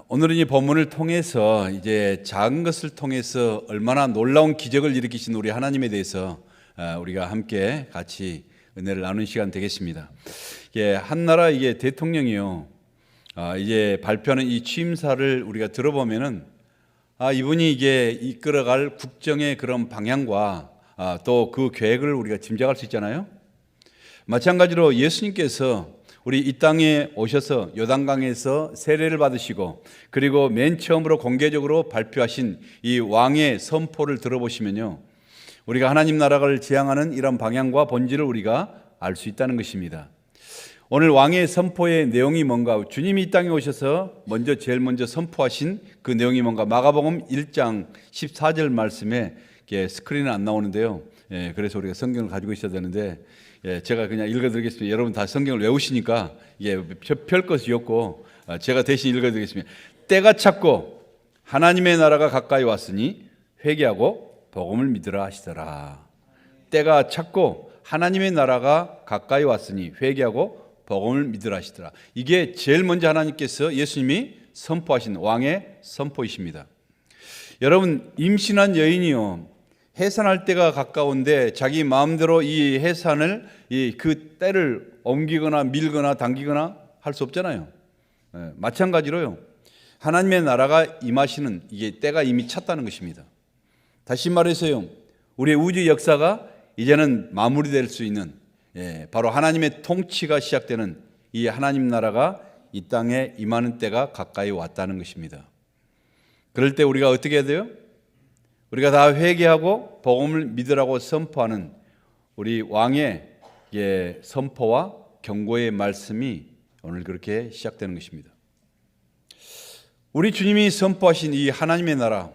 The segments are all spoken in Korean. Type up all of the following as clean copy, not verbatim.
오늘은 이 본문을 통해서 이제 작은 것을 통해서 얼마나 놀라운 기적을 일으키신 우리 하나님에 대해서 우리가 함께 같이 은혜를 나누는 시간 되겠습니다. 한 나라 대통령이요, 이제 발표하는 이 취임사를 우리가 들어보면은 이분이 이게 이끌어갈 국정의 그런 방향과 또 그 계획을 우리가 짐작할 수 있잖아요. 마찬가지로 예수님께서 우리 이 땅에 오셔서 요단강에서 세례를 받으시고 그리고 맨 처음으로 공개적으로 발표하신 이 왕의 선포를 들어보시면요, 우리가 하나님 나라를 지향하는 이런 방향과 본질을 우리가 알 수 있다는 것입니다. 오늘 왕의 선포의 내용이 뭔가, 주님이 이 땅에 오셔서 제일 먼저 선포하신 그 내용이 뭔가, 마가복음 1장 14절 말씀에 스크린은 안 나오는데요. 그래서 우리가 성경을 가지고 있어야 되는데, 제가 그냥 읽어드리겠습니다. 여러분 다 성경을 외우시니까 별 것이 없고 제가 대신 읽어드리겠습니다. 때가 찼고 하나님의 나라가 가까이 왔으니 회개하고 복음을 믿으라 하시더라. 때가 찼고 하나님의 나라가 가까이 왔으니 회개하고 복음을 믿으라 하시더라. 이게 제일 먼저 하나님께서, 예수님이 선포하신 왕의 선포이십니다. 여러분, 임신한 여인이요, 해산할 때가 가까운데 자기 마음대로 이 해산을, 그 때를 옮기거나 밀거나 당기거나 할 수 없잖아요. 마찬가지로요, 하나님의 나라가 임하시는 이게 때가 이미 찼다는 것입니다. 다시 말해서요, 우리의 우주 역사가 이제는 마무리될 수 있는, 바로 하나님의 통치가 시작되는 이 하나님 나라가 이 땅에 임하는 때가 가까이 왔다는 것입니다. 그럴 때 우리가 어떻게 해야 돼요? 우리가 다 회개하고 복음을 믿으라고 선포하는 우리 왕의 선포와 경고의 말씀이 오늘 그렇게 시작되는 것입니다. 우리 주님이 선포하신 이 하나님의 나라,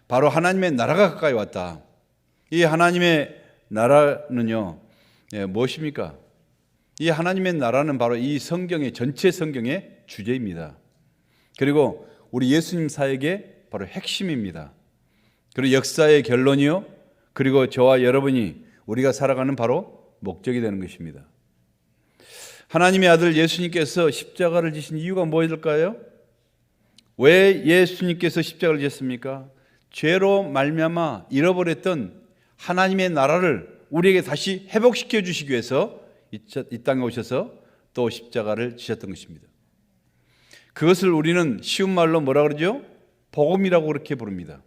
바로 하나님의 나라가 가까이 왔다. 이 하나님의 나라는요, 무엇입니까? 이 하나님의 나라는 바로 이 전체 성경의 주제입니다. 그리고 우리 예수님 사역의 바로 핵심입니다. 그리고 역사의 결론이요, 그리고 저와 여러분이 우리가 살아가는 바로 목적이 되는 것입니다. 하나님의 아들 예수님께서 십자가를 지신 이유가 무엇일까요? 왜 예수님께서 십자가를 지셨습니까? 죄로 말미암아 잃어버렸던 하나님의 나라를 우리에게 다시 회복시켜 주시기 위해서 이 땅에 오셔서 또 십자가를 지셨던 것입니다. 그것을 우리는 쉬운 말로 뭐라 그러죠? 복음이라고 그렇게 부릅니다.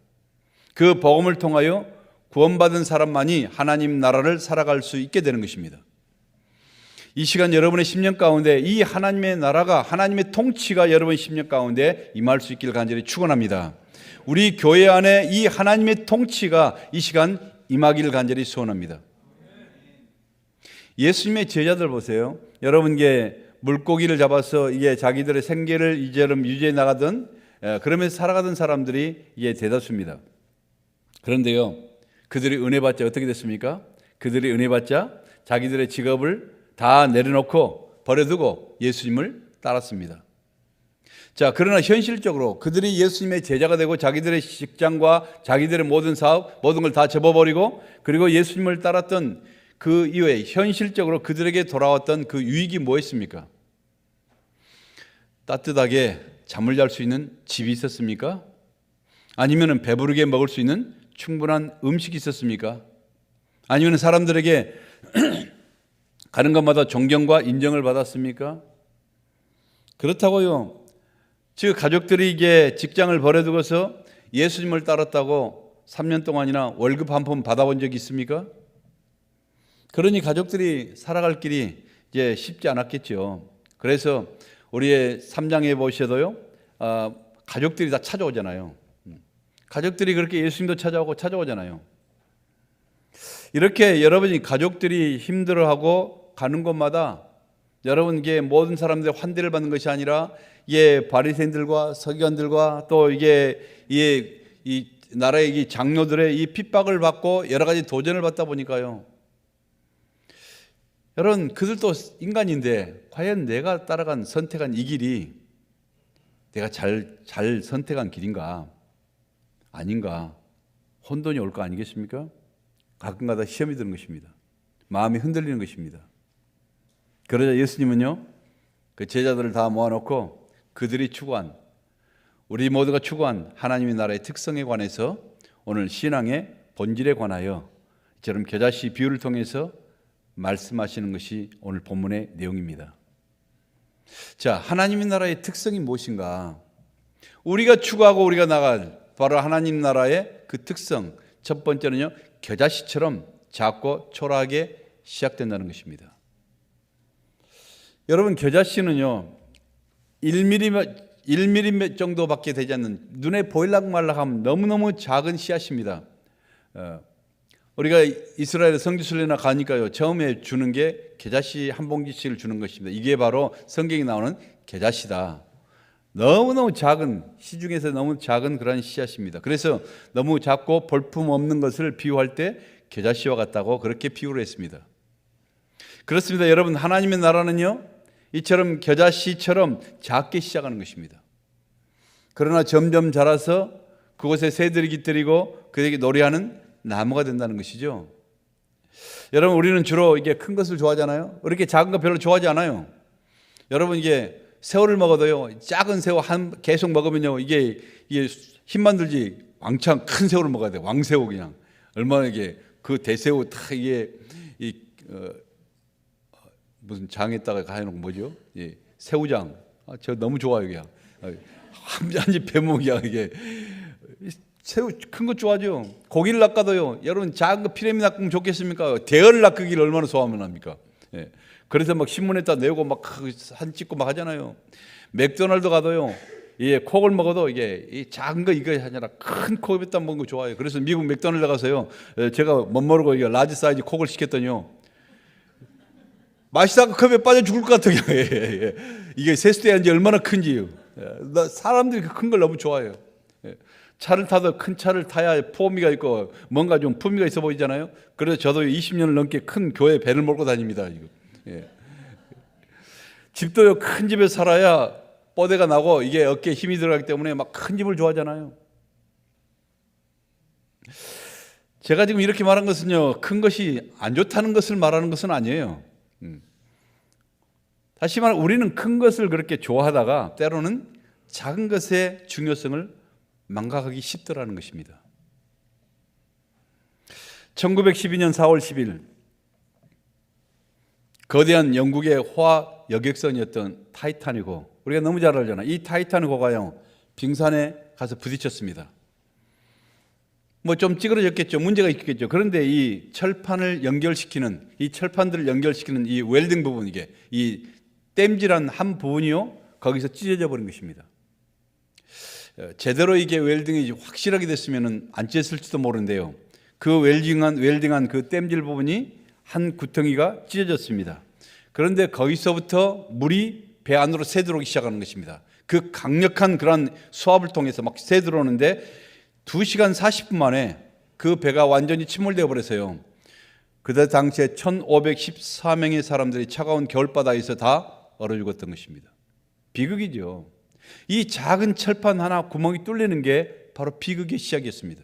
그 복음을 통하여 구원받은 사람만이 하나님 나라를 살아갈 수 있게 되는 것입니다. 이 시간 여러분의 심령 가운데 이 하나님의 나라가, 하나님의 통치가 여러분의 심령 가운데 임할 수 있기를 간절히 축원합니다. 우리 교회 안에 이 하나님의 통치가 이 시간 임하기를 간절히 소원합니다. 예수님의 제자들 보세요. 여러분께 물고기를 잡아서 자기들의 생계를 이처럼 유지해 나가던, 그러면서 살아가던 사람들이 대다수입니다. 그런데요, 그들이 은혜 받자 어떻게 됐습니까? 그들이 은혜 받자 자기들의 직업을 다 내려놓고 버려두고 예수님을 따랐습니다. 자, 그러나 현실적으로 그들이 예수님의 제자가 되고 자기들의 직장과 자기들의 모든 사업, 모든 걸 다 접어버리고 그리고 예수님을 따랐던 그 이후에 현실적으로 그들에게 돌아왔던 그 유익이 뭐였습니까? 따뜻하게 잠을 잘 수 있는 집이 있었습니까? 아니면 배부르게 먹을 수 있는 충분한 음식이 있었습니까? 아니면 사람들에게 가는 것마다 존경과 인정을 받았습니까? 그렇다고요, 즉 가족들이 직장을 버려두고서 예수님을 따랐다고 3년 동안이나 월급 한 푼 받아본 적이 있습니까? 그러니 가족들이 살아갈 길이 쉽지 않았겠죠. 그래서 우리의 3장에 보셔도요, 가족들이 다 찾아오잖아요. 가족들이 그렇게 예수님도 찾아오잖아요. 이렇게 여러분이 가족들이 힘들어하고 가는 곳마다 여러분께 모든 사람들의 환대를 받는 것이 아니라 바리새인들과 서기관들과 또 이 나라의 이 장로들의 이 핍박을 받고 여러 가지 도전을 받다 보니까요, 여러분, 그들도 인간인데 과연 내가 선택한 이 길이 내가 잘 선택한 길인가 아닌가 혼돈이 올 거 아니겠습니까? 가끔가다 시험이 드는 것입니다. 마음이 흔들리는 것입니다. 그러자 예수님은요, 그 제자들을 다 모아놓고 그들이 추구한, 우리 모두가 추구한 하나님의 나라의 특성에 관해서 오늘 신앙의 본질에 관하여 이처럼 겨자씨 비유를 통해서 말씀하시는 것이 오늘 본문의 내용입니다. 자, 하나님의 나라의 특성이 무엇인가? 우리가 추구하고 우리가 나갈 바로 하나님 나라의 그 특성, 첫 번째는요, 겨자씨처럼 작고 초라하게 시작된다는 것입니다. 여러분, 겨자씨는요 1mm 정도밖에 되지 않는, 눈에 보일락말락하면 너무너무 작은 씨앗입니다. 우리가 이스라엘 성지순례나 가니까요, 처음에 주는 게 겨자씨 한 봉지씩을 주는 것입니다. 이게 바로 성경에 나오는 겨자씨다. 너무너무 작은, 시중에서 너무 작은 그런 씨앗입니다. 그래서 너무 작고 볼품 없는 것을 비유할 때 겨자씨와 같다고 그렇게 비유를 했습니다. 그렇습니다. 여러분, 하나님의 나라는요 이처럼 겨자씨처럼 작게 시작하는 것입니다. 그러나 점점 자라서 그곳에 새들이 깃들이고 그에게 노래하는 나무가 된다는 것이죠. 여러분, 우리는 주로 이게 큰 것을 좋아하잖아요. 이렇게 작은 거 별로 좋아하지 않아요. 여러분, 이게 새우를 먹어도요, 작은 새우 계속 먹으면요, 이게 힘만 들지 왕창 큰 새우를 먹어야 돼요. 왕새우 그냥. 얼마나 이게 그 대새우 다 이게 무슨 장에다가 해놓은 뭐죠? 예, 새우장. 저 너무 좋아요, 그냥. 한 입 배먹이야, 이게. 새우 큰 거 좋아하죠. 고기를 낚아도요, 여러분 작은 거 피레미 낚으면 좋겠습니까? 대어를 낚기를 얼마나 소화하면 합니까? 예. 그래서 막 신문에다 내고 막 사진 찍고 막 하잖아요. 맥도날드 가도요, 예, 콕을 먹어도 이게 이 작은 거 이거 아니라 큰 콕에다 먹는 거 좋아해요. 그래서 미국 맥도날드 가서요, 제가 못 모르고 이게 라지 사이즈 콕을 시켰더니요, 맛있다가 컵에 빠져 죽을 것 같아요. 이게 세수대야 이제 얼마나 큰지요. 사람들이 큰 걸 너무 좋아해요. 차를 타도 큰 차를 타야 포미가 있고 뭔가 좀 품위가 있어 보이잖아요. 그래서 저도 20년을 넘게 큰 교회 배를 몰고 다닙니다. 집도요, 큰 집에 살아야 뽀대가 나고 이게 어깨에 힘이 들어가기 때문에 막 큰 집을 좋아하잖아요. 제가 지금 이렇게 말한 것은요, 큰 것이 안 좋다는 것을 말하는 것은 아니에요. 다시 말해, 우리는 큰 것을 그렇게 좋아하다가 때로는 작은 것의 중요성을 망각하기 쉽더라는 것입니다. 1912년 4월 10일 거대한 영국의 화학 여객선이었던 타이타닉호, 우리가 너무 잘 알잖아요. 이 타이타닉호가요, 빙산에 가서 부딪혔습니다. 뭐 좀 찌그러졌겠죠. 문제가 있겠죠. 그런데 이 철판을 연결시키는, 이 철판들을 연결시키는 이 웰딩 부분, 이게 이 땜질한 한 부분이요, 거기서 찢어져 버린 것입니다. 제대로 이게 웰딩이 확실하게 됐으면 안 찢었을지도 모르는데요, 그 웰딩한 그 땜질 부분이 한 구덩이가 찢어졌습니다. 그런데 거기서부터 물이 배 안으로 새 들어오기 시작하는 것입니다. 그 강력한 그런 수압을 통해서 막 새 들어오는데 2시간 40분 만에 그 배가 완전히 침몰되어 버렸어요. 그때 당시에 1514명의 사람들이 차가운 겨울바다에서 다 얼어 죽었던 것입니다. 비극이죠. 이 작은 철판 하나 구멍이 뚫리는 게 바로 비극의 시작이었습니다.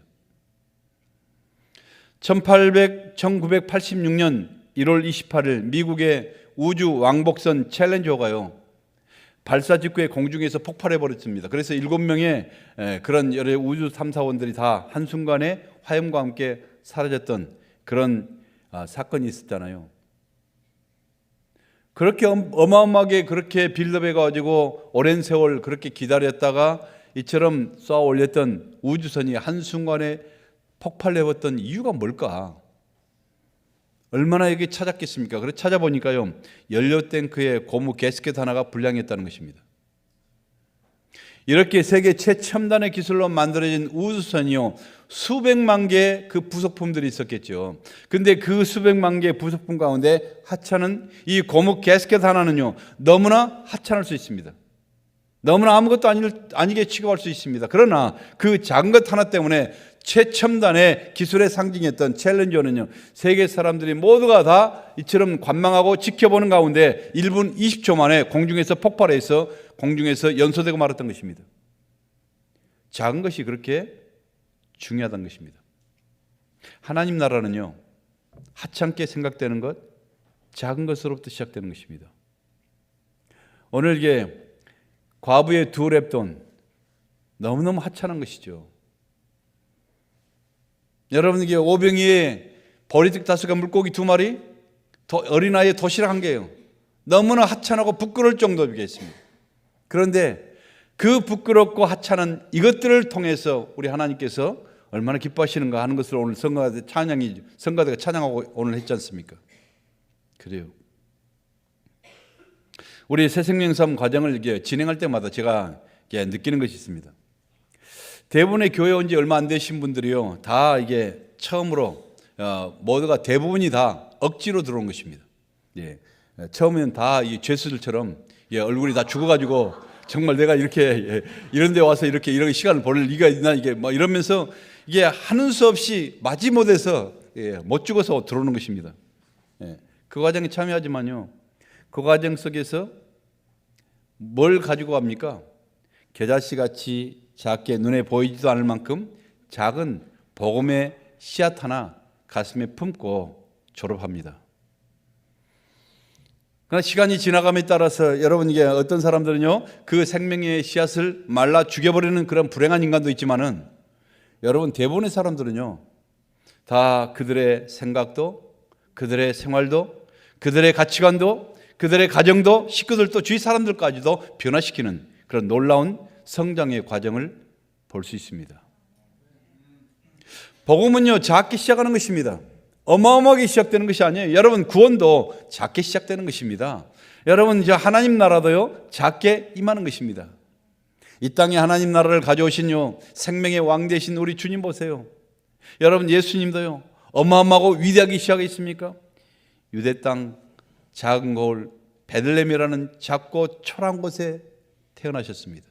1986년 1월 28일 미국의 우주 왕복선 챌린저가요, 발사 직후에 공중에서 폭발해 버렸습니다. 그래서 7명의 그런 여러 우주 탐사원들이 다 한순간에 화염과 함께 사라졌던 그런 사건이 있었잖아요. 그렇게 어마어마하게 그렇게 빌드업해 가지고 오랜 세월 그렇게 기다렸다가 이처럼 쏘아 올렸던 우주선이 한순간에 폭발해버렸던 이유가 뭘까? 얼마나 여기 찾았겠습니까? 그래서 찾아보니까요, 연료 탱크의 고무 가스켓 하나가 불량했다는 것입니다. 이렇게 세계 최첨단의 기술로 만들어진 우주선이요, 수백만 개의 그 부속품들이 있었겠죠. 근데 그 수백만 개의 부속품 가운데 하찮은 이 고무 가스켓 하나는요, 너무나 하찮을 수 있습니다. 너무나 아무것도 아니게 취급할 수 있습니다. 그러나 그 작은 것 하나 때문에 최첨단의 기술의 상징이었던 챌린저는요, 세계 사람들이 모두가 다 이처럼 관망하고 지켜보는 가운데 1분 20초 만에 공중에서 폭발해서 공중에서 연소되고 말았던 것입니다. 작은 것이 그렇게 중요하다는 것입니다. 하나님 나라는요, 하찮게 생각되는 것, 작은 것으로부터 시작되는 것입니다. 오늘 이게 과부의 2렙돈 너무너무 하찮은 것이죠. 여러분, 이게 오병이에 보리떡 5개, 물고기 2마리, 어린아이의 도시락 1개예요. 너무나 하찮고 부끄러울 정도이겠습니다. 그런데 그 부끄럽고 하찮은 이것들을 통해서 우리 하나님께서 얼마나 기뻐하시는가 하는 것을 오늘 성가대가 찬양하고 오늘 했지 않습니까? 그래요. 우리 새생명삶 과정을 이게 진행할 때마다 제가 느끼는 것이 있습니다. 대부분의 교회 온 지 얼마 안 되신 분들이요, 다 이게 처음으로 모두가 대부분이 다 억지로 들어온 것입니다. 예, 처음에는 다 이 죄수들처럼 얼굴이 다 죽어가지고 정말 내가 이렇게 이런 데 와서 이렇게 이런 시간을 보낼 리가 있나, 이게 뭐 이러면서 이게 하는 수 없이 마지못해서 못 죽어서 들어오는 것입니다. 그 과정에 참여하지만요, 그 과정 속에서 뭘 가지고 갑니까? 겨자씨 같이 작게 눈에 보이지도 않을 만큼 작은 복음의 씨앗 하나 가슴에 품고 졸업합니다. 그러나 시간이 지나감에 따라서 여러분, 이게 어떤 사람들은요, 그 생명의 씨앗을 말라 죽여버리는 그런 불행한 인간도 있지만은, 여러분, 대부분의 사람들은요, 다 그들의 생각도, 그들의 생활도, 그들의 가치관도, 그들의 가정도, 식구들도, 주위 사람들까지도 변화시키는 그런 놀라운 성장의 과정을 볼 수 있습니다. 복음은요, 작게 시작하는 것입니다. 어마어마하게 시작되는 것이 아니에요. 여러분, 구원도 작게 시작되는 것입니다. 여러분, 이제 하나님 나라도요, 작게 임하는 것입니다. 이 땅에 하나님 나라를 가져오신 생명의 왕 되신 우리 주님 보세요. 여러분, 예수님도요, 어마어마하고 위대하게 시작했습니까? 유대 땅 작은 거울 베들레헴이라는 작고 초라한 곳에 태어나셨습니다.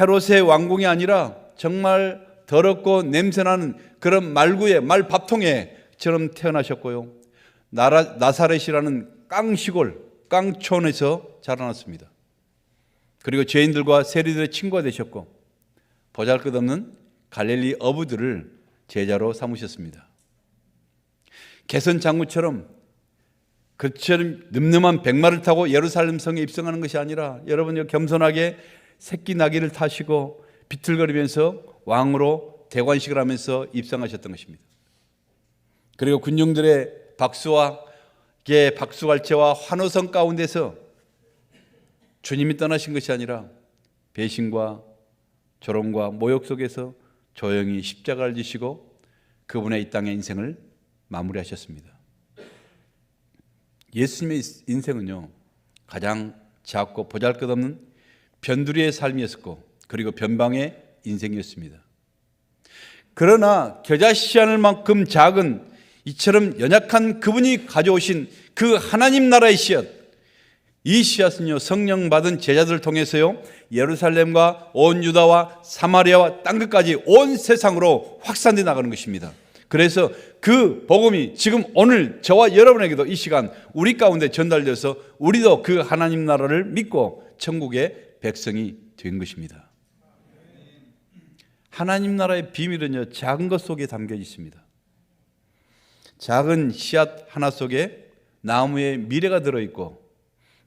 헤롯의 왕궁이 아니라 정말 더럽고 냄새나는 그런 말구에, 말밥통에처럼 태어나셨고요, 나사렛이라는 깡시골, 깡촌에서 자라났습니다. 그리고 죄인들과 세리들의 친구가 되셨고, 보잘것없는 갈릴리 어부들을 제자로 삼으셨습니다. 개선 장군처럼 그처럼 늠름한 백마를 타고 예루살렘 성에 입성하는 것이 아니라, 여러분, 겸손하게 새끼 나귀를 타시고 비틀거리면서 왕으로 대관식을 하면서 입성하셨던 것입니다. 그리고 군중들의 박수갈채와 환호성 가운데서 주님이 떠나신 것이 아니라 배신과 조롱과 모욕 속에서 조용히 십자가를 지시고 그분의 이 땅의 인생을 마무리하셨습니다. 예수님의 인생은요, 가장 작고 보잘것없는 변두리의 삶이었고, 그리고 변방의 인생이었습니다. 그러나 겨자씨 하늘 만큼 작은 이처럼 연약한 그분이 가져오신 그 하나님 나라의 씨앗, 이 씨앗은요, 성령 받은 제자들을 통해서요, 예루살렘과 온 유다와 사마리아와 땅끝까지 온 세상으로 확산돼 나가는 것입니다. 그래서 그 복음이 지금 오늘 저와 여러분에게도 이 시간 우리 가운데 전달돼서 우리도 그 하나님 나라를 믿고 천국의 백성이 된 것입니다. 하나님 나라의 비밀은요, 작은 것 속에 담겨 있습니다. 작은 씨앗 하나 속에 나무의 미래가 들어있고,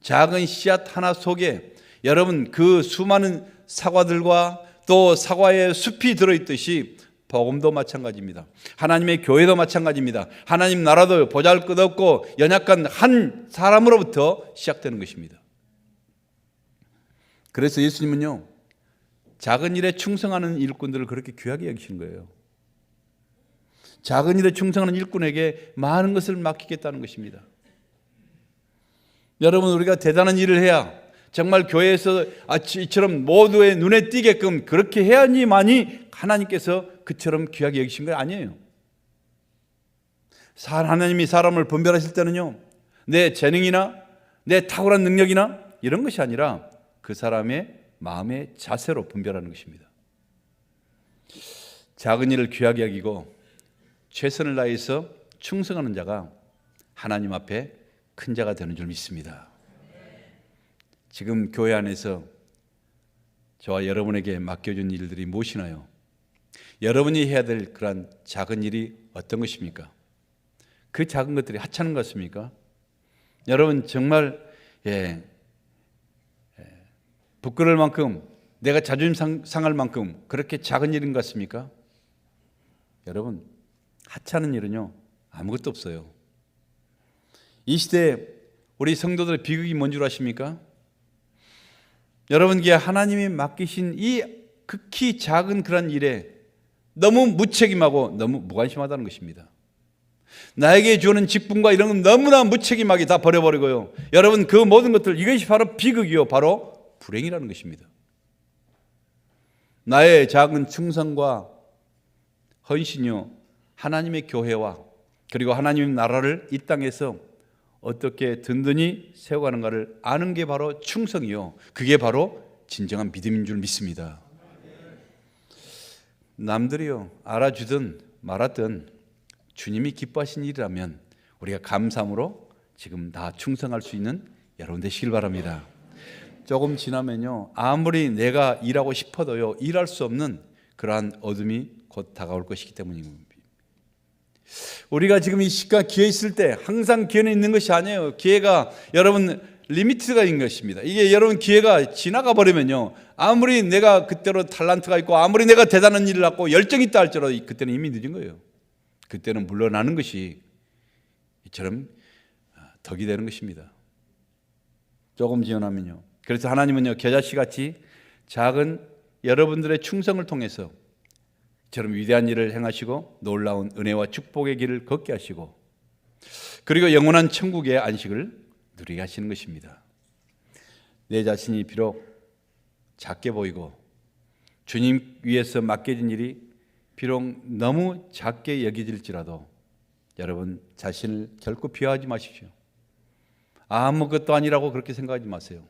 작은 씨앗 하나 속에 여러분 그 수많은 사과들과 또 사과의 숲이 들어있듯이 복음도 마찬가지입니다. 하나님의 교회도 마찬가지입니다. 하나님 나라도 보잘것없고 연약한 한 사람으로부터 시작되는 것입니다. 그래서 예수님은요, 작은 일에 충성하는 일꾼들을 그렇게 귀하게 여기시는 거예요. 작은 일에 충성하는 일꾼에게 많은 것을 맡기겠다는 것입니다. 여러분, 우리가 대단한 일을 해야, 정말 교회에서 이처럼 모두의 눈에 띄게끔 그렇게 해야지만이 하나님께서 그처럼 귀하게 여기신 거 아니에요. 하나님이 사람을 분별하실 때는요, 내 재능이나 내 탁월한 능력이나 이런 것이 아니라 그 사람의 마음의 자세로 분별하는 것입니다. 작은 일을 귀하게 여기고 최선을 다해서 충성하는 자가 하나님 앞에 큰 자가 되는 줄 믿습니다. 지금 교회 안에서 저와 여러분에게 맡겨준 일들이 무엇이나요? 여러분이 해야 될 그러한 작은 일이 어떤 것입니까? 그 작은 것들이 하찮은 것 같습니까? 여러분, 정말 부끄러울 만큼, 내가 자존심 상할 만큼 그렇게 작은 일인 것 같습니까? 여러분, 하찮은 일은요 아무것도 없어요. 이 시대에 우리 성도들의 비극이 뭔 줄 아십니까? 여러분께 하나님이 맡기신 이 극히 작은 그런 일에 너무 무책임하고 너무 무관심하다는 것입니다. 나에게 주는 직분과 이런 건 너무나 무책임하게 다 버려버리고요. 여러분, 그 모든 것들, 이것이 바로 비극이요, 바로 불행이라는 것입니다. 나의 작은 충성과 헌신이요, 하나님의 교회와 그리고 하나님의 나라를 이 땅에서 어떻게 든든히 세워가는가를 아는 게 바로 충성이요, 그게 바로 진정한 믿음인 줄 믿습니다. 남들이요 알아주든 말았든 주님이 기뻐하신 일이라면 우리가 감사함으로 지금 다 충성할 수 있는 여러분 되시길 바랍니다. 조금 지나면요 아무리 내가 일하고 싶어도요 일할 수 없는 그러한 어둠이 곧 다가올 것이기 때문입니다. 우리가 지금 이 시간 기회 있을 때 항상 기회는 있는 것이 아니에요. 기회가 여러분 리미트가 있는 것입니다. 이게 여러분 기회가 지나가 버리면요 아무리 내가 그때로 탤런트가 있고 아무리 내가 대단한 일을 하고 열정이 있다 할지라도 그때는 이미 늦은 거예요. 그때는 물러나는 것이 이처럼 덕이 되는 것입니다. 조금 지연하면요. 그래서 하나님은요 겨자씨 같이 작은 여러분들의 충성을 통해서 이처럼 위대한 일을 행하시고 놀라운 은혜와 축복의 길을 걷게 하시고 그리고 영원한 천국의 안식을 누리게 하시는 것입니다. 내 자신이 비록 작게 보이고 주님 위해서 맡겨진 일이 비록 너무 작게 여겨질지라도 여러분 자신을 결코 비하하지 마십시오. 아무것도 아니라고 그렇게 생각하지 마세요.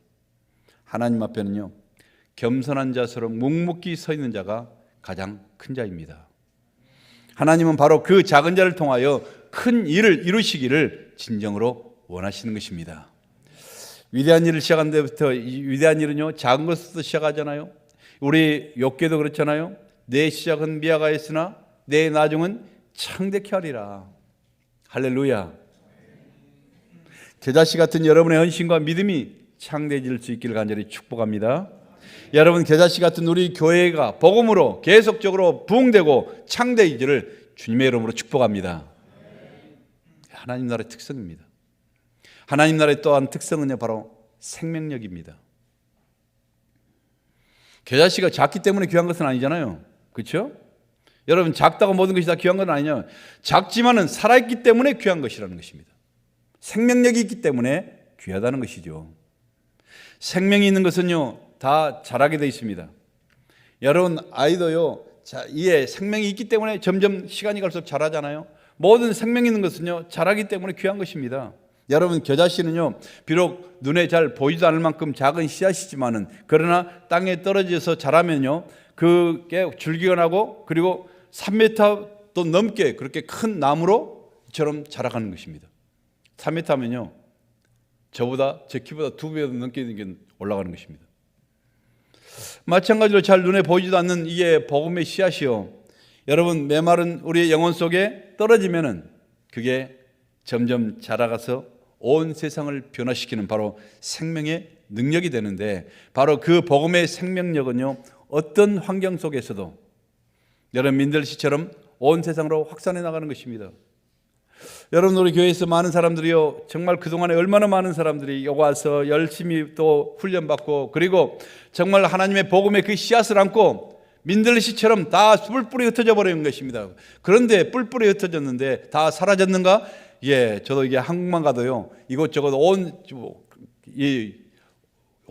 하나님 앞에는요 겸손한 자세로 묵묵히 서 있는 자가 가장 큰 자입니다. 하나님은 바로 그 작은 자를 통하여 큰 일을 이루시기를 진정으로 원하시는 것입니다. 위대한 일을 시작한 데부터 이 위대한 일은요 작은 것부터 시작하잖아요. 우리 욥기도 그렇잖아요. 내 시작은 미약하였으나 내 나중은 창대케 하리라. 할렐루야. 겨자씨 같은 여러분의 헌신과 믿음이 창대해질 수 있기를 간절히 축복합니다. 여러분 겨자씨 같은 우리 교회가 복음으로 계속적으로 부흥되고 창대해지기를 주님의 이름으로 축복합니다. 하나님 나라의 특성입니다. 하나님 나라의 또한 특성은요 바로 생명력입니다. 겨자씨가 작기 때문에 귀한 것은 아니잖아요. 그렇죠? 여러분 작다고 모든 것이 다 귀한 건 아니냐. 작지만은 살아있기 때문에 귀한 것이라는 것입니다. 생명력이 있기 때문에 귀하다는 것이죠. 생명이 있는 것은요 다 자라게 되어 있습니다. 여러분 아이도요 이에 생명이 있기 때문에 점점 시간이 갈수록 자라잖아요. 모든 생명이 있는 것은요 자라기 때문에 귀한 것입니다. 여러분 겨자씨는요 비록 눈에 잘 보이지도 않을 만큼 작은 씨앗이지만은 그러나 땅에 떨어져서 자라면요 그게 줄기가 나고 그리고 3m 또 넘게 그렇게 큰 나무로처럼 자라가는 것입니다. 3m면요 저보다 제 키보다 2배 넘게 올라가는 것입니다. 마찬가지로 잘 눈에 보이지도 않는 이게 복음의 씨앗이요 여러분 메마른 우리의 영혼 속에 떨어지면은 그게 점점 자라가서 온 세상을 변화시키는 바로 생명의 능력이 되는데 바로 그 복음의 생명력은요 어떤 환경 속에서도 여러분 민들씨처럼 온 세상으로 확산해 나가는 것입니다. 여러분 우리 교회에서 많은 사람들이요 정말 그동안에 얼마나 많은 사람들이 여기 와서 열심히 또 훈련받고 그리고 정말 하나님의 복음의 그 씨앗을 안고 민들씨처럼 다 뿔뿔이 흩어져 버리는 것입니다. 그런데 뿔뿔이 흩어졌는데 다 사라졌는가? 예, 저도 이게 한국만 가도요 이곳저곳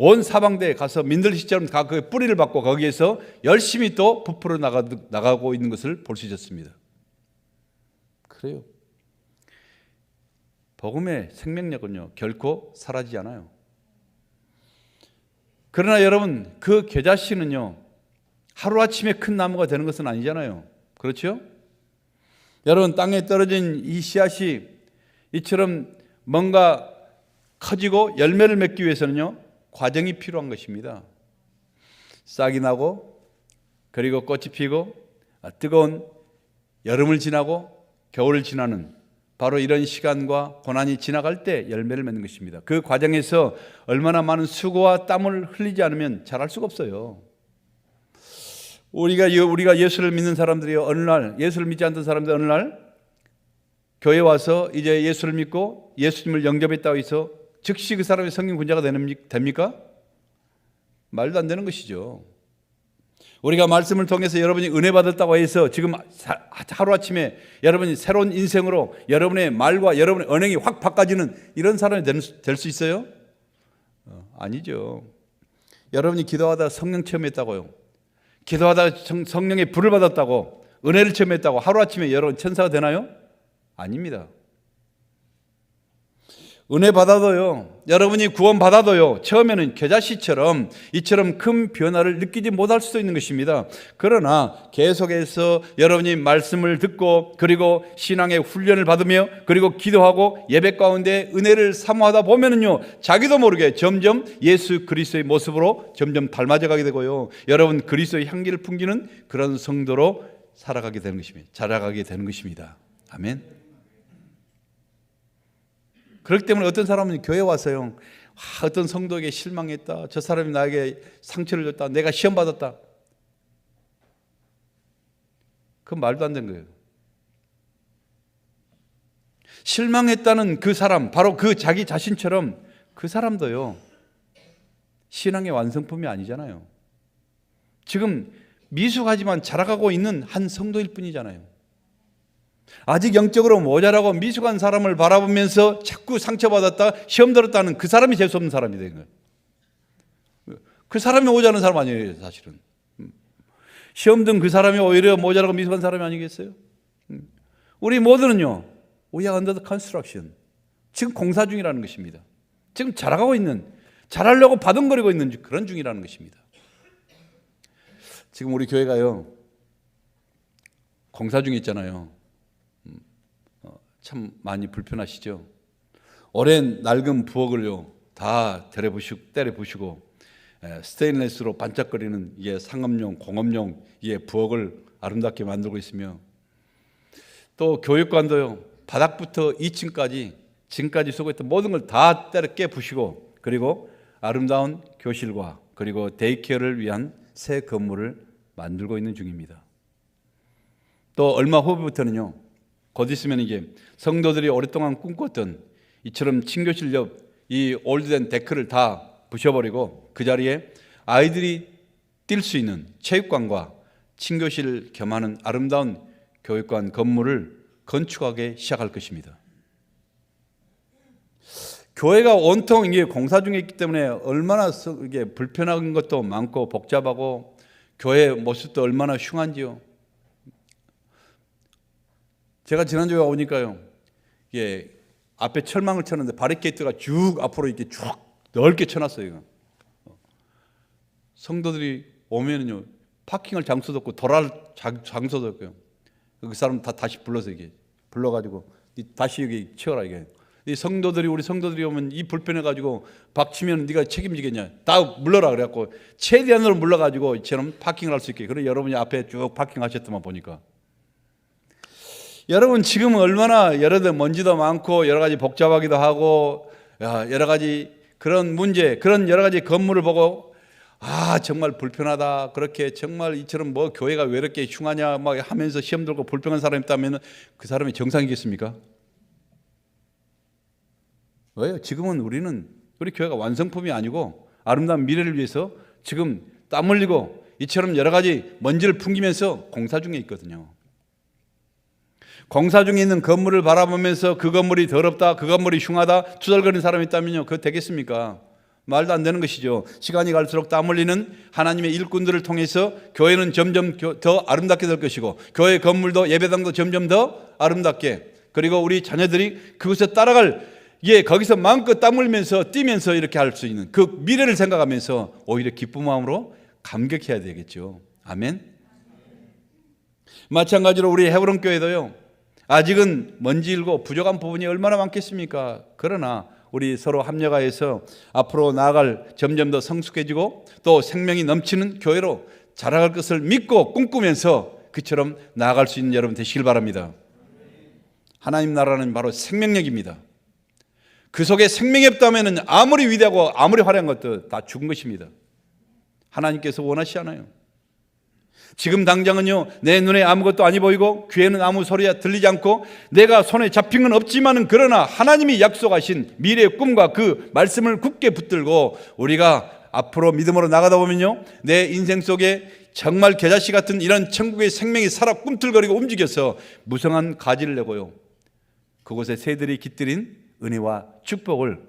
온 사방대에 가서 민들씨처럼 다 그 뿌리를 받고 거기에서 열심히 또 부풀어 나가고 있는 것을 볼 수 있었습니다. 그래요. 복음의 생명력은요 결코 사라지지 않아요. 그러나 여러분 그 겨자씨는요 하루아침에 큰 나무가 되는 것은 아니잖아요. 그렇죠? 여러분 땅에 떨어진 이 씨앗이 이처럼 뭔가 커지고 열매를 맺기 위해서는요 과정이 필요한 것입니다. 싹이 나고 그리고 꽃이 피고 뜨거운 여름을 지나고 겨울을 지나는 바로 이런 시간과 고난이 지나갈 때 열매를 맺는 것입니다. 그 과정에서 얼마나 많은 수고와 땀을 흘리지 않으면 잘할 수가 없어요. 우리가 예수를 믿는 사람들이 어느 날, 예수를 믿지 않던 사람들이 어느 날 교회 와서 이제 예수를 믿고 예수님을 영접했다고 해서 즉시 그 사람이 성령 군자가 됩니까? 말도 안 되는 것이죠. 우리가 말씀을 통해서 여러분이 은혜 받았다고 해서 지금 하루아침에 여러분이 새로운 인생으로 여러분의 말과 여러분의 언행이 확 바꿔지는 이런 사람이 될 수 있어요? 아니죠. 여러분이 기도하다 성령 체험했다고요. 기도하다 성령의 불을 받았다고, 은혜를 체험했다고 하루아침에 여러분 천사가 되나요? 아닙니다. 은혜 받아도요, 여러분이 구원 받아도요, 처음에는 겨자씨처럼 이처럼 큰 변화를 느끼지 못할 수도 있는 것입니다. 그러나 계속해서 여러분이 말씀을 듣고 그리고 신앙의 훈련을 받으며 그리고 기도하고 예배 가운데 은혜를 사모하다 보면은요, 자기도 모르게 점점 예수 그리스도의 모습으로 점점 닮아져 가게 되고요, 여러분 그리스도의 향기를 풍기는 그런 성도로 살아가게 되는 것입니다. 자라가게 되는 것입니다. 아멘. 그렇기 때문에 어떤 사람은 교회 와서요, 어떤 성도에게 실망했다, 저 사람이 나에게 상처를 줬다, 내가 시험 받았다, 그건 말도 안 되는 거예요. 실망했다는 그 사람, 바로 그 자기 자신처럼 그 사람도요, 신앙의 완성품이 아니잖아요. 지금 미숙하지만 자라가고 있는 한 성도일 뿐이잖아요. 아직 영적으로 모자라고 미숙한 사람을 바라보면서 자꾸 상처받았다, 시험 들었다는 그 사람이 재수없는 사람이 된 거예요. 그 사람이 모자란 사람 아니에요, 사실은. 시험 든 그 사람이 오히려 모자라고 미숙한 사람이 아니겠어요? 우리 모두는요, we are under the construction. 지금 공사 중이라는 것입니다. 지금 자라가고 있는, 자라려고 바둥거리고 있는 그런 중이라는 것입니다. 지금 우리 교회가요, 공사 중에 있잖아요. 참 많이 불편하시죠? 오랜 낡은 부엌을요 다 때려부시고 스테인레스로 반짝거리는 이게 상업용, 공업용 부엌을 아름답게 만들고 있으며, 또 교육관도요 바닥부터 2층까지 지금까지 수고했던 모든 걸 다 때려 깨부시고, 그리고 아름다운 교실과 그리고 데이케어를 위한 새 건물을 만들고 있는 중입니다. 또 얼마 후부터는요, 곧 있으면 이게 성도들이 오랫동안 꿈꿨던 이처럼 친교실 옆 이 올드된 데크를 다 부셔버리고 그 자리에 아이들이 뛸 수 있는 체육관과 친교실 겸하는 아름다운 교육관 건물을 건축하기 시작할 것입니다. 교회가 온통 이게 공사 중에 있기 때문에 얼마나 이게 불편한 것도 많고 복잡하고 교회 모습도 얼마나 흉한지요. 제가 지난주에 오니까요, 이게 앞에 철망을 쳤는데 바리케이트가 쭉 앞으로 이렇게 쭉 넓게 쳐놨어요. 성도들이 오면은요, 파킹할 장소도 없고 돌아갈 장소도 없고요. 그 사람 다 다시 불러서 이게 불러가지고 다시 여기 치워라 이게. 이 성도들이, 우리 성도들이 오면 이 불편해가지고 박치면 네가 책임지겠냐, 다 물러라 그래갖고 최대한으로 물러가지고 이처럼 파킹을 할 수 있게. 그래 여러분이 앞에 쭉 파킹하셨더만 보니까. 여러분 지금 얼마나 여러 먼지도 많고 여러 가지 복잡하기도 하고 여러 가지 그런 문제, 그런 여러 가지 건물을 보고 정말 불편하다, 그렇게 정말 이처럼 뭐 교회가 왜 이렇게 흉하냐 막 하면서 시험 들고 불평한 사람이 있다면 그 사람이 정상이겠습니까? 왜요? 지금은 우리 교회가 완성품이 아니고 아름다운 미래를 위해서 지금 땀 흘리고 이처럼 여러 가지 먼지를 풍기면서 공사 중에 있거든요. 공사 중에 있는 건물을 바라보면서 그 건물이 더럽다, 그 건물이 흉하다 투덜거리는 사람이 있다면요, 그거 되겠습니까? 말도 안 되는 것이죠. 시간이 갈수록 땀 흘리는 하나님의 일꾼들을 통해서 교회는 점점 더 아름답게 될 것이고, 교회 건물도 예배당도 점점 더 아름답게, 그리고 우리 자녀들이 그것에 따라갈, 거기서 마음껏 땀 흘리면서 뛰면서 이렇게 할 수 있는 그 미래를 생각하면서 오히려 기쁜 마음으로 감격해야 되겠죠. 아멘. 마찬가지로 우리 헤브론 교회도요, 아직은 먼지일고 부족한 부분이 얼마나 많겠습니까? 그러나 우리 서로 합력하여서 앞으로 나아갈, 점점 더 성숙해지고 또 생명이 넘치는 교회로 자라갈 것을 믿고 꿈꾸면서 그처럼 나아갈 수 있는 여러분 되시길 바랍니다. 하나님 나라는 바로 생명력입니다. 그 속에 생명이 없다면 아무리 위대하고 아무리 화려한 것도 다 죽은 것입니다. 하나님께서 원하시지 않아요. 지금 당장은요, 내 눈에 아무것도 아니 보이고 귀에는 아무 소리가 들리지 않고 내가 손에 잡힌 건 없지만은, 그러나 하나님이 약속하신 미래의 꿈과 그 말씀을 굳게 붙들고 우리가 앞으로 믿음으로 나가다 보면요, 내 인생 속에 정말 겨자씨 같은 이런 천국의 생명이 살아 꿈틀거리고 움직여서 무성한 가지를 내고요, 그곳에 새들이 깃들인 은혜와 축복을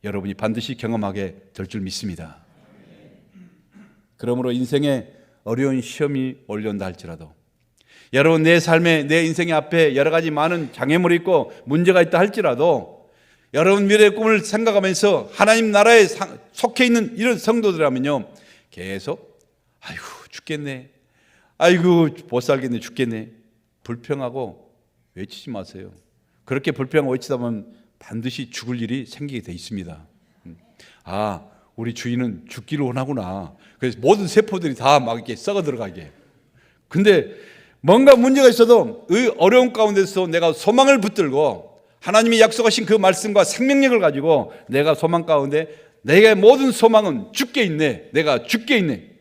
여러분이 반드시 경험하게 될 줄 믿습니다. 그러므로 인생에 어려운 시험이 올려온다 할지라도, 여러분 내 삶에, 내 인생의 앞에 여러 가지 많은 장애물이 있고 문제가 있다 할지라도, 여러분 미래의 꿈을 생각하면서 하나님 나라에 속해 있는 이런 성도들이라면요, 계속 아이고 죽겠네, 아이고 못 살겠네, 죽겠네 불평하고 외치지 마세요. 그렇게 불평하고 외치다 보면 반드시 죽을 일이 생기게 돼 있습니다. 아, 우리 주인은 죽기를 원하구나. 그래서 모든 세포들이 다 막 이렇게 썩어 들어가게. 근데 뭔가 문제가 있어도 이 어려운 가운데서 내가 소망을 붙들고 하나님이 약속하신 그 말씀과 생명력을 가지고 내가 소망 가운데 내게 모든 소망은 죽게 있네, 내가 죽게 있네,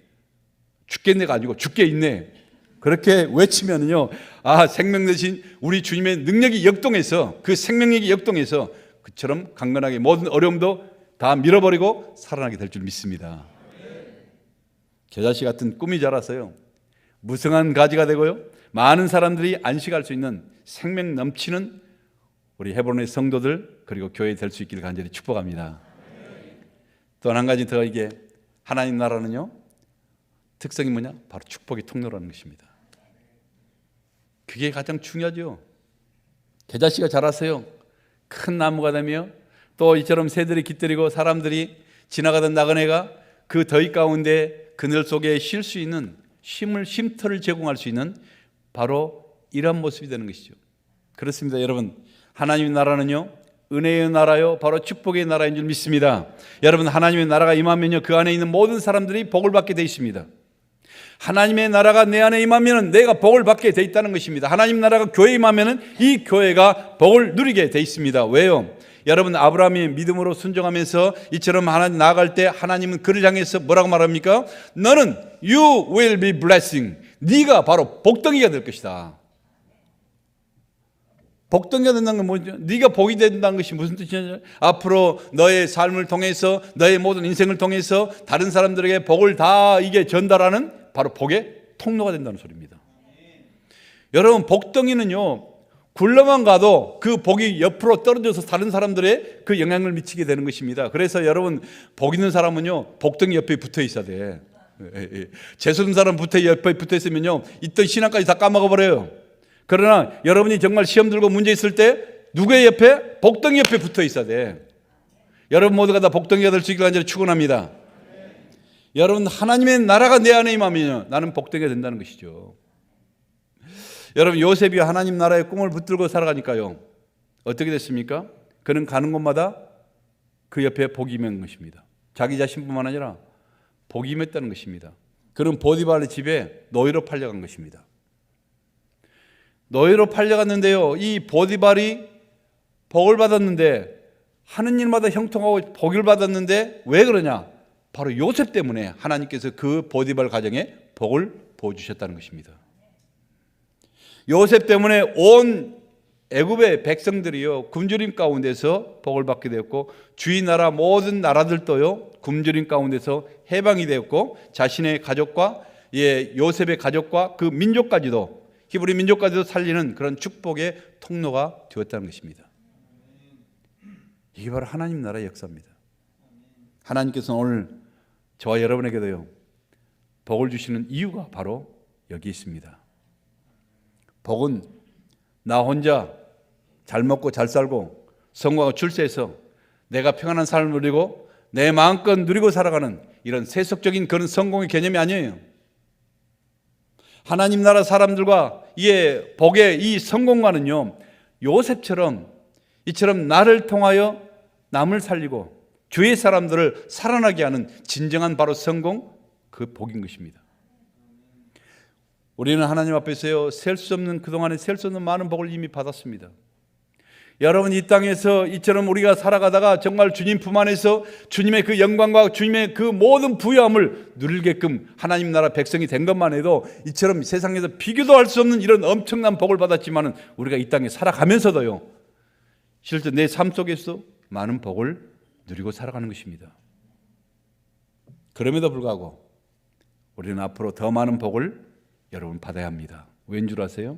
죽겠네가 아니고 죽게 있네, 그렇게 외치면요, 아, 생명 대신 우리 주님의 능력이 역동해서, 그 생명력이 역동해서 그처럼 강건하게 모든 어려움도 다 밀어버리고 살아나게 될 줄 믿습니다. 겨자씨 같은 꿈이 자라서요, 무성한 가지가 되고요, 많은 사람들이 안식할 수 있는 생명 넘치는 우리 헤브론의 성도들 그리고 교회 될 수 있기를 간절히 축복합니다. 또 한 가지 더, 이게 하나님 나라는요, 특성이 뭐냐? 바로 축복의 통로라는 것입니다. 그게 가장 중요하죠. 겨자씨가 자라서요, 큰 나무가 되며 또 이처럼 새들이 깃들이고 사람들이 지나가던 나그네가 그 더위 가운데 그늘 속에 쉴 수 있는 쉼터를 제공할 수 있는 바로 이런 모습이 되는 것이죠. 그렇습니다. 여러분, 하나님의 나라는요, 은혜의 나라요, 바로 축복의 나라인 줄 믿습니다. 여러분, 하나님의 나라가 임하면요, 그 안에 있는 모든 사람들이 복을 받게 되어 있습니다. 하나님의 나라가 내 안에 임하면 내가 복을 받게 돼 있다는 것입니다. 하나님 나라가 교회에 임하면 이 교회가 복을 누리게 돼 있습니다. 왜요? 여러분, 아브라함이 믿음으로 순종하면서 이처럼 하나님 나아갈 때 하나님은 그를 향해서 뭐라고 말합니까? 너는 you will be blessing, 네가 바로 복덩이가 될 것이다. 복덩이가 된다는 건 뭐죠? 네가 복이 된다는 것이 무슨 뜻이냐? 앞으로 너의 삶을 통해서, 너의 모든 인생을 통해서 다른 사람들에게 복을 다 이게 전달하는 바로 복의 통로가 된다는 소리입니다. 여러분, 복덩이는요, 굴러만 가도 그 복이 옆으로 떨어져서 다른 사람들의 그 영향을 미치게 되는 것입니다. 그래서 여러분, 복 있는 사람은요, 복덩이 옆에 붙어 있어야 돼. 재수없는 사람 옆에 붙어 있으면요, 있던 신앙까지 다 까먹어버려요. 그러나 여러분이 정말 시험 들고 문제 있을 때 누구의 옆에? 복덩이 옆에 붙어 있어야 돼. 여러분 모두가 다 복덩이가 될 수 있기를 간절히 축원합니다. 여러분, 하나님의 나라가 내 안에 임하면 나는 복덩이가 된다는 것이죠. 여러분, 요셉이 하나님 나라의 꿈을 붙들고 살아가니까요, 어떻게 됐습니까? 그는 가는 곳마다 그 옆에 복이 임한 것입니다. 자기 자신뿐만 아니라 복이 임했다는 것입니다. 그는 보디발의 집에 노예로 팔려간 것입니다. 노예로 팔려갔는데요, 이 보디발이 복을 받았는데, 하는 일마다 형통하고 복을 받았는데 왜 그러냐? 바로 요셉 때문에 하나님께서 그 보디발 가정에 복을 부어주셨다는 것입니다. 요셉 때문에 온 애굽의 백성들이요, 굶주림 가운데서 복을 받게 되었고, 주위 나라 모든 나라들도요, 굶주림 가운데서 해방이 되었고, 자신의 가족과 요셉의 가족과 그 민족까지도, 히브리 민족까지도 살리는 그런 축복의 통로가 되었다는 것입니다. 이게 바로 하나님 나라의 역사입니다. 하나님께서는 오늘 저와 여러분에게도요, 복을 주시는 이유가 바로 여기 있습니다. 복은 나 혼자 잘 먹고 잘 살고 성공하고 출세해서 내가 평안한 삶을 누리고 내 마음껏 누리고 살아가는 이런 세속적인 그런 성공의 개념이 아니에요. 하나님 나라 사람들과 이 복의 이 성공과는요, 요셉처럼 이처럼 나를 통하여 남을 살리고 주위의 사람들을 살아나게 하는 진정한 바로 성공, 그 복인 것입니다. 우리는 하나님 앞에서요, 셀 수 없는, 그동안에 셀 수 없는 많은 복을 이미 받았습니다. 여러분, 이 땅에서 이처럼 우리가 살아가다가 정말 주님 품 안에서 주님의 그 영광과 주님의 그 모든 부유함을 누리게끔 하나님 나라 백성이 된 것만 해도 이처럼 세상에서 비교도 할 수 없는 이런 엄청난 복을 받았지만은 우리가 이 땅에 살아가면서도요, 실제 내 삶 속에서 많은 복을 누리고 살아가는 것입니다. 그럼에도 불구하고 우리는 앞으로 더 많은 복을 여러분 받아야 합니다. 왠 줄 아세요?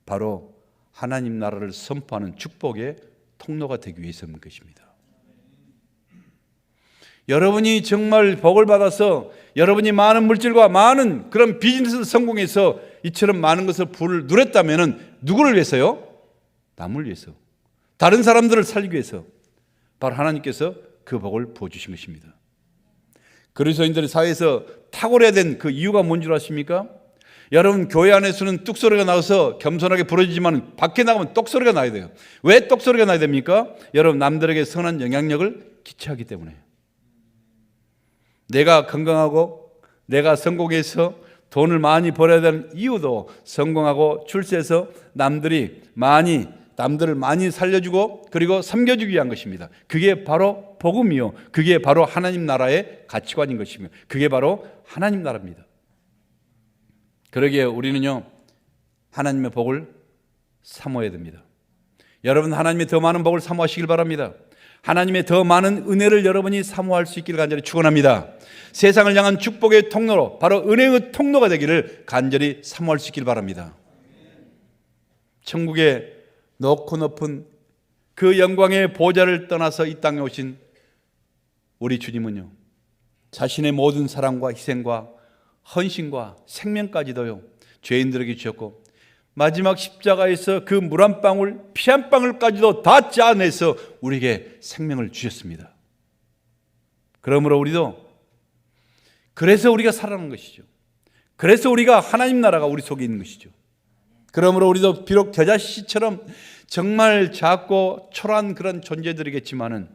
바로 하나님 나라를 선포하는 축복의 통로가 되기 위해서인 것입니다. 여러분이 정말 복을 받아서 여러분이 많은 물질과 많은 그런 비즈니스 성공해서 이처럼 많은 것을 부를 누렸다면 누구를 위해서요? 남을 위해서, 다른 사람들을 살리기 위해서 바로 하나님께서 그 복을 부어주신 것입니다. 그리스도인들의 사회에서 탁월해야 된 그 이유가 뭔 줄 아십니까? 여러분, 교회 안에서는 뚝소리가 나와서 겸손하게 부러지지만 밖에 나가면 똑소리가 나야 돼요. 왜 똑소리가 나야 됩니까? 여러분, 남들에게 선한 영향력을 끼치기 때문에. 내가 건강하고 내가 성공해서 돈을 많이 벌어야 되는 이유도 성공하고 출세해서 남들을 많이 살려주고 그리고 섬겨주기 위한 것입니다. 그게 바로 복음이요, 그게 바로 하나님 나라의 가치관인 것이며 그게 바로 하나님 나라입니다. 그러기에 우리는요, 하나님의 복을 사모해야 됩니다. 여러분, 하나님의 더 많은 복을 사모하시길 바랍니다. 하나님의 더 많은 은혜를 여러분이 사모할 수 있기를 간절히 축원합니다. 세상을 향한 축복의 통로로, 바로 은혜의 통로가 되기를 간절히 사모할 수 있기를 바랍니다. 천국의 높고 높은 그 영광의 보좌를 떠나서 이 땅에 오신 우리 주님은요, 자신의 모든 사랑과 희생과 헌신과 생명까지도요 죄인들에게 주셨고, 마지막 십자가에서 그 물 한 방울, 피 한 방울까지도 다 짜내서 우리에게 생명을 주셨습니다. 그러므로 그래서 우리가 살아가는 것이죠. 그래서 우리가 하나님 나라가 우리 속에 있는 것이죠. 그러므로 우리도 비록 겨자씨처럼 정말 작고 초라한 그런 존재들이겠지만은,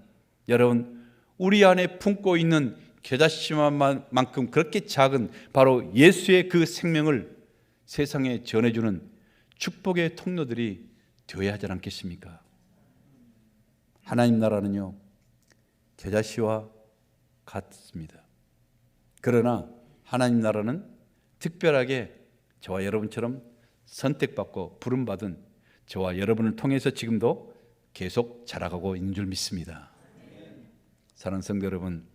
여러분, 우리 안에 품고 있는 겨자씨만큼 그렇게 작은 바로 예수의 그 생명을 세상에 전해주는 축복의 통로들이 되어야 하지 않겠습니까? 하나님 나라는요, 겨자씨와 같습니다. 그러나 하나님 나라는 특별하게 저와 여러분처럼 선택받고 부름받은 저와 여러분을 통해서 지금도 계속 자라가고 있는 줄 믿습니다. 사랑하는 성도 여러분,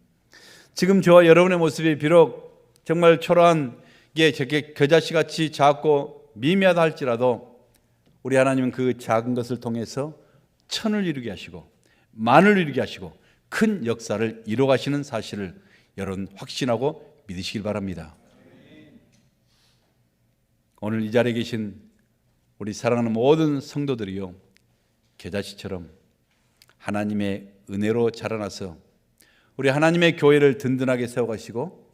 지금 저와 여러분의 모습이 비록 정말 초라한 게 저게 겨자씨같이 작고 미미하다 할지라도 우리 하나님은 그 작은 것을 통해서 천을 이루게 하시고 만을 이루게 하시고 큰 역사를 이루어가시는 사실을 여러분 확신하고 믿으시길 바랍니다. 오늘 이 자리에 계신 우리 사랑하는 모든 성도들이요, 겨자씨처럼 하나님의 은혜로 자라나서 우리 하나님의 교회를 든든하게 세워가시고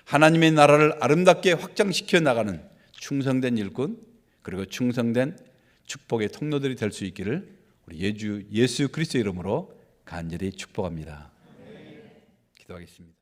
하나님의 나라를 아름답게 확장시켜 나가는 충성된 일꾼, 그리고 충성된 축복의 통로들이 될 수 있기를 우리 예수 그리스도 이름으로 간절히 축복합니다. 기도하겠습니다.